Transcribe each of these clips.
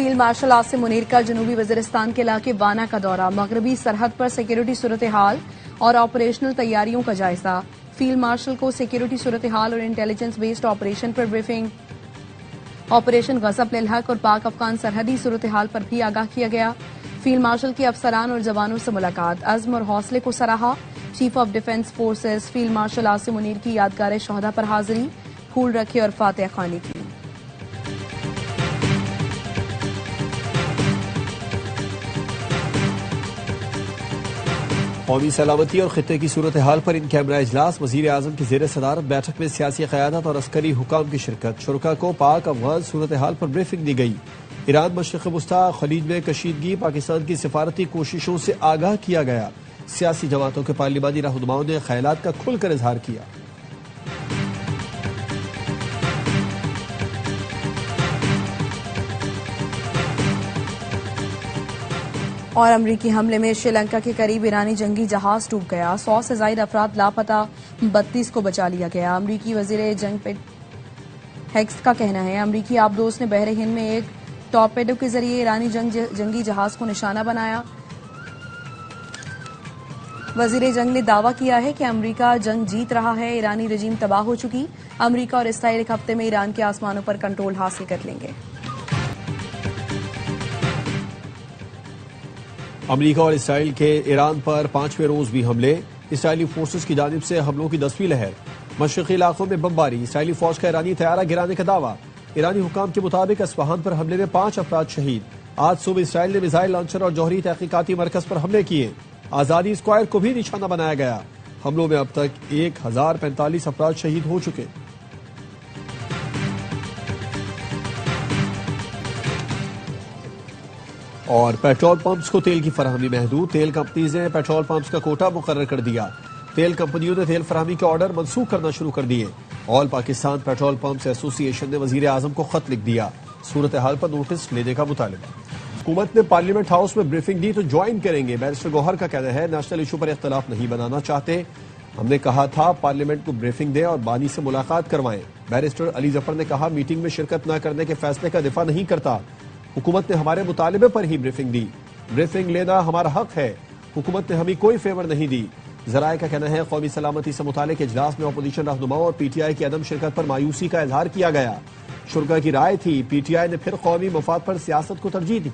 Field marshal Asim Munir का जनूबी वजीरिस्तान के इलाके वाना का दौरा, मगरबी सरहद पर सिक्योरिटी सूरत हाल और ऑपरेशनल तैयारियों का जायजा। फील्ड मार्शल को सिक्योरिटी सूरत हाल और इंटेलिजेंस बेस्ड ऑपरेशन पर ब्रीफिंग। ऑपरेशन गजब लिल हक और पाक अफगान सरहदी सूरत हाल पर भी आगाह किया गया। फील्ड मार्शल के अफसरान और जवानों से मुलाकात, अज़्म और हौसले को सराहा। Chief of defence forces field marshal Asim Munir की यादगार शहदा पर हाजिरी, फूल रखे और फातिहा खानी की। कौमी सलामती और खित्ते की सूरत हाल पर इन कैमरा इजलास, वजीर आजम की जेर सदारत बैठक में सियासी क़यादत और अस्करी हुकाम की शिरकत। शुरका को पाक अफगान सूरत हाल पर ब्रीफिंग दी गई। ईरान मशरिक़ वुस्ता खलीज में कशीदगी, पाकिस्तान की सिफारती कोशिशों से आगाह किया गया। सियासी जमातों के पार्लिमानी रहनुमाओं ने ख्यालात का खुलकर इजहार किया। और अमरीकी हमले में श्रीलंका के करीब ईरानी जंगी जहाज डूब गया, 100 से ज्यादा अफराद लापता, 32 को बचा लिया गया। अमरीकी वजीर जंग पेट हेक्स का कहना है अमरीकी आबदोज ने बहरे हिंद में एक टॉर्पेडो के जरिए ईरानी जंगी जहाज को निशाना बनाया। वजीर जंग ने दावा किया है कि अमरीका जंग जीत रहा है, ईरानी रजीम तबाह हो चुकी। अमरीका और इसराइल एक हफ्ते में ईरान के आसमानों पर कंट्रोल हासिल कर लेंगे। अमरीका और इसराइल के ईरान पर 5वें रोज भी हमले, इसराइली फोर्सेस की जानिब से हमलों की 10वीं लहर। मशरकी इलाकों में बमबारी, इसराइली फौज का ईरानी तैयारा गिराने का दावा। ईरानी हुकाम के मुताबिक अस्फहान पर हमले में 5 अफराद शहीद। आज सुबह इसराइल ने मिसाइल लॉन्चर और जौहरी तहकीकाती मरकज पर हमले किए। आजादी स्क्वायर को भी निशाना बनाया गया। हमलों में अब तक 1045 अफराद शहीद हो चुके। और पेट्रोल पंप्स को तेल की फराहमी महदूद, तेल कंपनीज ने पेट्रोल पंप्स का कोटा मुकर्रर कर दिया। तेल कंपनियों ने तेल फराहमी के ऑर्डर मनसूख करना शुरू कर दिए। All Pakistan petrol pumps association ने वजीर आजम को खत लिख दिया, सूरत हाल पर नोटिस लेने का मुतालिबा। हुकूमत ने पार्लियामेंट हाउस में ब्रीफिंग दी तो ज्वाइन करेंगे। बैरिस्टर गौहर का कहना है नेशनल इशू पर इख्तलाफ नहीं बनाना चाहते, हमने कहा था पार्लियामेंट को ब्रीफिंग दें और बानी से मुलाकात करवाएं। बैरिस्टर अली जफर ने कहा मीटिंग में शिरकत न करने के फैसले का दिफा नहीं करता, हुकूमत ने हमारे मुतालिबे पर ही ब्रीफिंग दी। ब्रीफिंग लेना हमारा हक है, हुकूमत ने हमें कोई फेवर नहीं दी। जराए का कहना है कौमी सलामती से मुतालिक इजलास में अपोजिशन रहनुमाओं और पीटीआई की अदम शिरकत पर मायूसी का इजहार किया गया। शुरा की राय थी, पीटीआई ने फिर कौमी मफाद पर सियासत को तरजीह दी।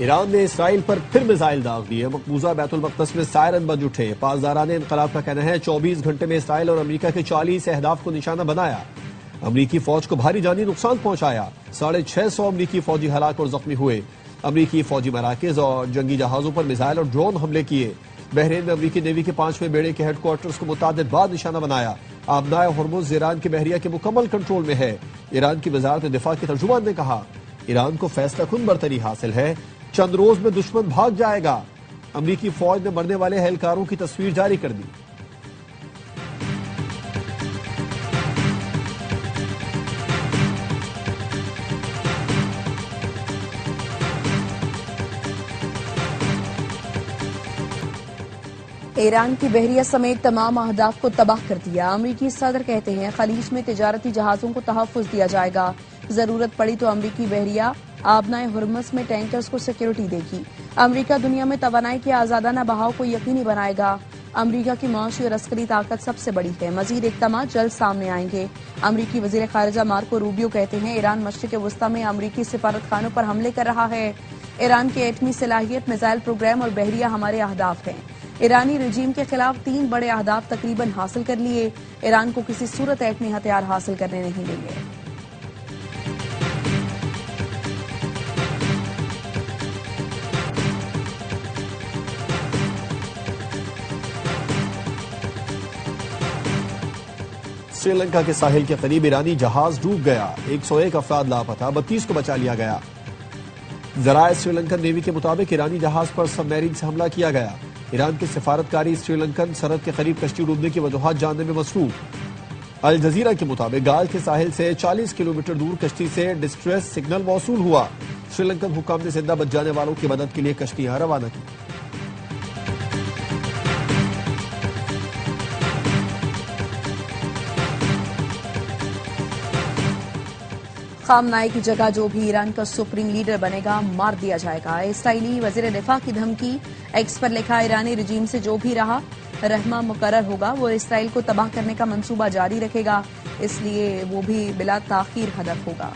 ईरान ने इसराइल पर फिर मिसाइल दाग दिए, मकबूजा बैतुल मक़दस में सायरन बज उठे। पासदारान इनकलाब का कहना है 24 घंटे में इसराइल और अमरीका के 40 अहदाफ को निशाना बनाया। अमरीकी फौज को भारी जानी नुकसान पहुंचाया, 650 अमरीकी फौजी हलाक और जख्मी हुए। अमरीकी फौजी मराकज और जंगी जहाजों पर मिसाइल और ड्रोन हमले किए। बहरीन में अमरीकी नेवी के 5वें बेड़े के हेडक्वार्टर्स को मुतादिद बार निशाना बनाया। आबनाए हुर्मुज़ ईरान के बहरिया के मुकम्मल कंट्रोल में है। ईरान की वजारत दिफा के तर्जुमान ने कहा ईरान को फैसला कुन बरतरी हासिल है, चंद रोज में दुश्मन भाग जाएगा। अमरीकी फौज ने मरने वाले एहलकारों की तस्वीर जारी कर दी। ईरान की बहरिया समेत तमाम अहदाफ को तबाह कर दिया। अमरीकी सदर कहते हैं खलीज में तिजारती जहाजों को तहफ़्फ़ुज़ दिया जाएगा, जरूरत पड़ी तो अमरीकी बहरिया आबनाए हुर्मुज़ में टैंकर्स को सिक्योरिटी देगी। अमरीका दुनिया में तवानाई के आजादाना बहाव को यकीनी बनाएगा। अमरीका की माशी और अस्करी ताकत सबसे बड़ी है, मजीद इक़दाम जल्द सामने आएंगे। अमरीकी वज़ीर ख़ारिजा मार्को रूबियो कहते हैं ईरान मशरिक़ वुस्ता में अमरीकी सिफारत खानों पर हमले कर रहा है। ईरान की एटमी सलाहियत, मिसाइल प्रोग्राम और बहरिया हमारे अहदाफ हैं। ईरानी रजीम के खिलाफ 3 बड़े अहदाफ तकरीबन हासिल कर लिए। ईरान को किसी सूरत एटमी हथियार हासिल करने नहीं देंगे। श्रीलंका के साहिल के करीब ईरानी जहाज डूब गया, 101 अफराद लापता, 32 को बचा लिया गया। जराए श्रीलंकन नेवी के मुताबिक ईरानी जहाज पर सबमरीन से हमला किया गया। ईरान के सिफारतकारी श्रीलंकन सरहद के करीब कश्ती डूबने की वजूहात जानने में मसरूफ। अल जजीरा के मुताबिक गाल के साहिल से 40 किलोमीटर दूर कश्ती से डिस्ट्रेस सिग्नल मौसूल हुआ। श्रीलंकन हुकाम ने जिंदा बच जाने वालों की मदद के लिए कश्तियां रवाना की। खामनाई की जगह जो भी ईरान का सुप्रीम लीडर बनेगा मार दिया जाएगा। इसराइली वजीर दिफा की धमकी। एक्स पर लिखा, ईरानी रिजीम से जो भी रहमा मुकर्रर होगा वो इसराइल को तबाह करने का मंसूबा जारी रखेगा, इसलिए वो भी बिला ताखीर हदफ होगा।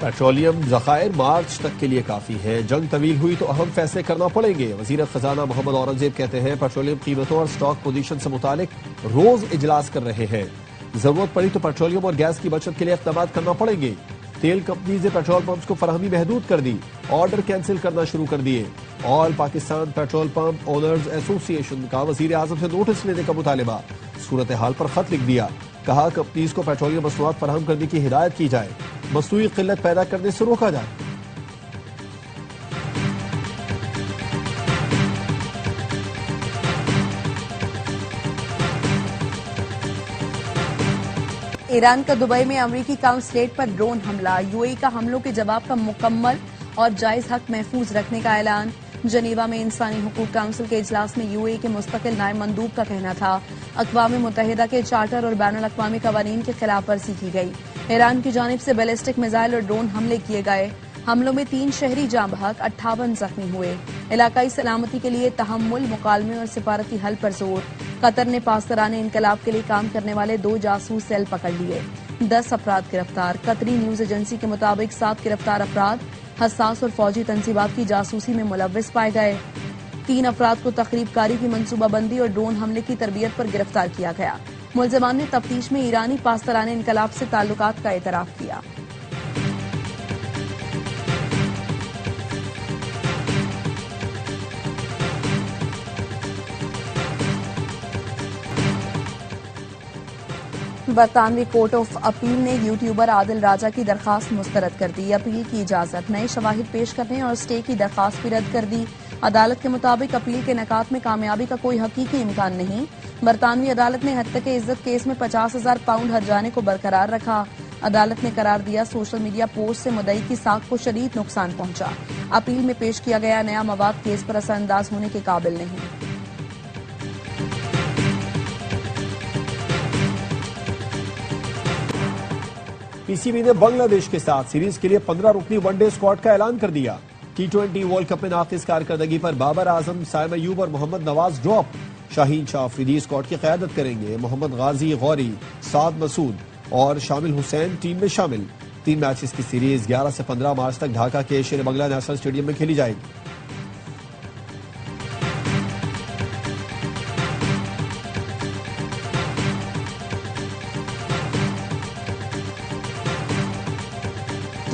पेट्रोलियम जखायर मार्च तक के लिए काफी है। जंग तवील हुई तो अहम फैसले करना पड़ेंगे। वजीर खजाना मोहम्मद औरंगजेब कहते हैं पेट्रोलियम कीमतों और स्टॉक पोजीशन से मुतालिक रोज इजलास कर रहे हैं। जरूरत पड़ी तो पेट्रोलियम और गैस की बचत के लिए इक़दाम करना पड़ेंगे। तेल कंपनी ने पेट्रोल पंप्स को फराहमी महदूद कर दी, ऑर्डर कैंसिल करना शुरू कर दिए। All Pakistan petrol pump owners association का वजीर आजम से नोटिस लेने का मुतालिबा। सूरत हाल पर खत लिख दिया, कहा कंपनीज को पेट्रोलियम मसनूआत फराहम करने की हिदायत की जाए, मसनूई किल्लत पैदा करने से रोका जाए। ईरान का दुबई में अमरीकी काउंसलेट पर ड्रोन हमला। यूएई का हमलों के जवाब का मुकम्मल और जायज हक महफूज रखने का ऐलान। जनीवा में इंसानी हुकूक काउंसिल के इजलास में यूएई के मुस्तकिल नायब मंदूब का कहना था अक़वाम मुत्तहिदा के चार्टर और बैनुल अक़वामी कवानीन की खिलाफ वर्जी की गई। ईरान की जानिब से बैलिस्टिक मिसाइल और ड्रोन हमले किए गए। हमलों में 3 शहरी जाँ बहक, 58 जख्मी हुए। इलाकाई सलामती के लिए तहम्मुल, मुकालमे और सिफारती हल पर जोर। कतर ने पासदाराने इनकलाब के लिए काम करने वाले 2 जासूस सेल पकड़ लिए। 10 अफराद गिरफ्तार। कतरी न्यूज एजेंसी के मुताबिक 7 गिरफ्तार अफराद हसास और फौजी तंसीबात की जासूसी में मुलव्विस पाए गए। 3 अफराद को तखरीबकारी की मनसूबाबंदी और ड्रोन हमले की तरबियत पर गिरफ्तार किया गया। मुलजमान ने तफ्तीश में ईरानी पासदाराने इनकलाब से ताल्लुकात का एतराफ किया। बरतानवी कोर्ट ऑफ अपील ने यूट्यूबर आदिल राजा की दरखास्त मुस्तरद कर दी। अपील की इजाजत, नए शवाहिद पेश करने और स्टे की दरखास्त भी रद्द कर दी। अदालत के मुताबिक अपील के नकात में कामयाबी का कोई हकीकी इम्कान नहीं। बरतानवी अदालत ने हत्या के इज्जत केस में 50,000 पाउंड हर्जाने को बरकरार रखा। अदालत ने करार दिया सोशल मीडिया पोस्ट से मुद्दई की साख को शदीद नुकसान पहुंचा। अपील में पेश किया गया नया मवाद केस पर असरअंदाज होने के काबिल नहीं। पीसीबी ने बांग्लादेश के साथ सीरीज के लिए 15 रुकनी वनडे स्क्वाड का ऐलान कर दिया। T20 वर्ल्ड कप में नाकिस कारकर्दगी पर बाबर आजम, साइम अयूब और मोहम्मद नवाज ड्रॉप। शाहीन शाह अफरीदी स्क्वाड की क़यादत करेंगे। मोहम्मद गाजी, गौरी, साद मसूद और शामिल हुसैन टीम में शामिल। 3 मैचेस की सीरीज 11 से 15 मार्च तक ढाका के शेर बंगला नेशनल स्टेडियम में खेली जाएगी।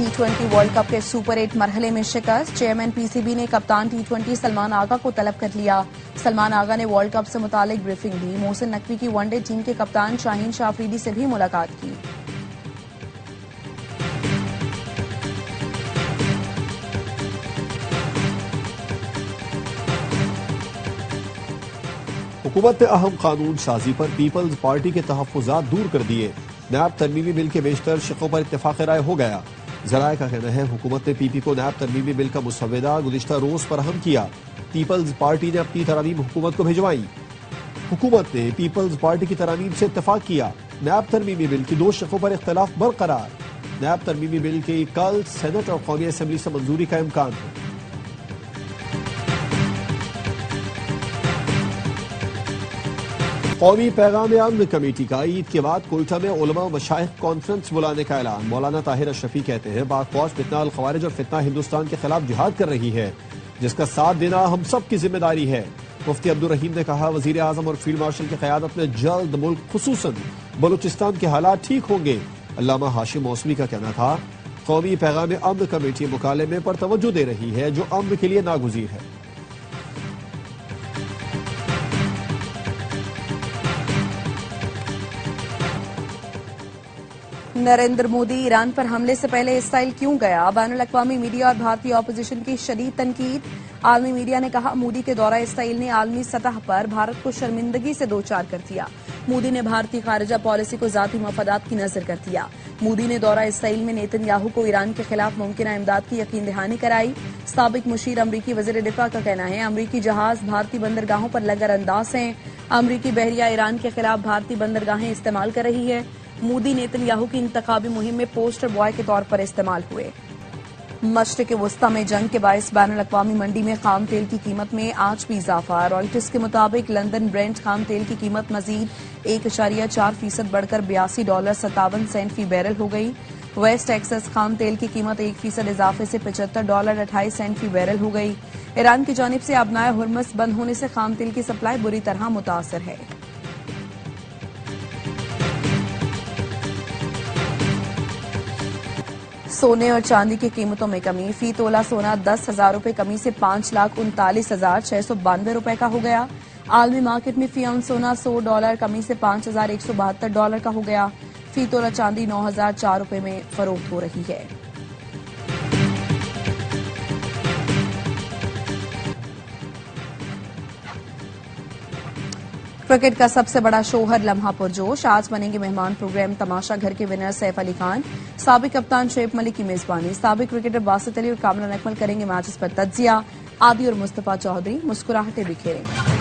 T20 वर्ल्ड कप के सुपर 8 मरहले में शिकस्त। चेयरमैन पीसीबी ने कप्तान T20 सलमान आगा को तलब कर लिया। सलमान आगा ने वर्ल्ड कप से मुतालिक ब्रीफिंग दी। मोहसिन नकवी की वनडे टीम के कप्तान शाहीन शाह अफरीदी से भी मुलाकात की। हुकूमत ने अहम कानून साजी पर पीपल्स पार्टी के तहफ्फुजात दूर कर दिए। नैब तरमीमी बिल के बेशतर शिकों पर इत्तेफाक राय हो गया। जराये का कहना है हुकूमत ने पीपी को नैब तरमीमी बिल का मुसव्वदा गुज़िश्ता रोज फराहम किया। पीपल्स पार्टी ने अपनी तरामीम हुकूमत को भिजवाई। हुकूमत ने पीपल्स पार्टी की तरामीम से इत्तेफाक किया। नैब तरमीमी बिल की 2 शिकों पर इख्तलाफ बरकरार। नैब तरमीमी बिल की कल सेनेट और कौमी असम्बली से मंजूरी का इम्कान है। कौमी पैगाम अमन कमेटी का ईद के बाद कोयटा में उलमा व मशाइख कॉन्फ्रेंस बुलाने का ऐलान। मौलाना ताहिर अशरफी कहते हैं पाक फौज फितना अल खवारिज और फितना हिंदुस्तान के खिलाफ जिहाद कर रही है, जिसका साथ देना हम सब की जिम्मेदारी है। मुफ्ती अब्दुल रहीम ने कहा वजीर आजम और फील्ड मार्शल की क़यादत में जल्द मुल्क खुसूसन बलूचिस्तान के हालात ठीक होंगे। अल्लामा हाशिम मौसवी का कहना था कौमी पैगाम अमन कमेटी मुकालमे पर तवज्जो दे रही है जो अमन के लिए नागुज़ीर है। नरेंद्र मोदी ईरान पर हमले से पहले इसराइल क्यों गया? बैनुल अक़वामी मीडिया और भारतीय ऑपोजिशन की शदीद तनकीद। आलमी मीडिया ने कहा मोदी के दौरा इसराइल ने आलमी सतह पर भारत को शर्मिंदगी से दो चार कर दिया। मोदी ने भारतीय खारिजा पॉलिसी को जाती मफादात की नजर कर दिया। मोदी ने दौरा इसराइल में नेतन्याहू को ईरान के खिलाफ मुमकिन इमदाद की यकीन दहानी कराई। साबिक मुशीर अमरीकी वजीर दिफा का कहना है अमरीकी जहाज भारतीय बंदरगाहों पर लगर अंदाज हैं। अमरीकी बहरिया ईरान के खिलाफ भारतीय बंदरगाहें इस्तेमाल कर रही है। मोदी नेतन्याहू की इंतखाबी मुहिम में पोस्टर बॉय के तौर पर इस्तेमाल हुए। मशरिक वस्ता में जंग के बायस बैनुल अक़वामी मंडी में खाम तेल की कीमत में आज भी इजाफा। रॉयटर्स के मुताबिक लंदन ब्रेंट खाम तेल की कीमत मजीद 1.4% बढ़कर $82.57 फी बैरल हो गई। वेस्ट टेक्सास खाम तेल की कीमत 1% इजाफे से $75.28 फी बैरल हो गई। ईरान की जानिब से आबनाए हुर्मुज़ बंद होने से खाम तेल की सप्लाई बुरी तरह मुतासर है। सोने और चांदी की कीमतों में कमी। फी तोला सोना 10,000 रुपए कमी से $5,39,692 का हो गया। आलमी मार्केट में फी आउंस सोना $100 कमी से $5,172 का हो गया। फी तोला चांदी 9,004 रुपए में फरोख्त हो रही है। क्रिकेट का सबसे बड़ा शोहर लम्हा पुरजोश। आज बनेंगे मेहमान प्रोग्राम तमाशा घर के विनर सैफ अली खान। साबिक कप्तान शुएब मलिक की मेजबानी। साबिक क्रिकेटर बासित अली और कामरान अकमल करेंगे मैचेस पर तज्जिया। आदि और मुस्तफा चौधरी मुस्कुराहटें बिखेरेंगे।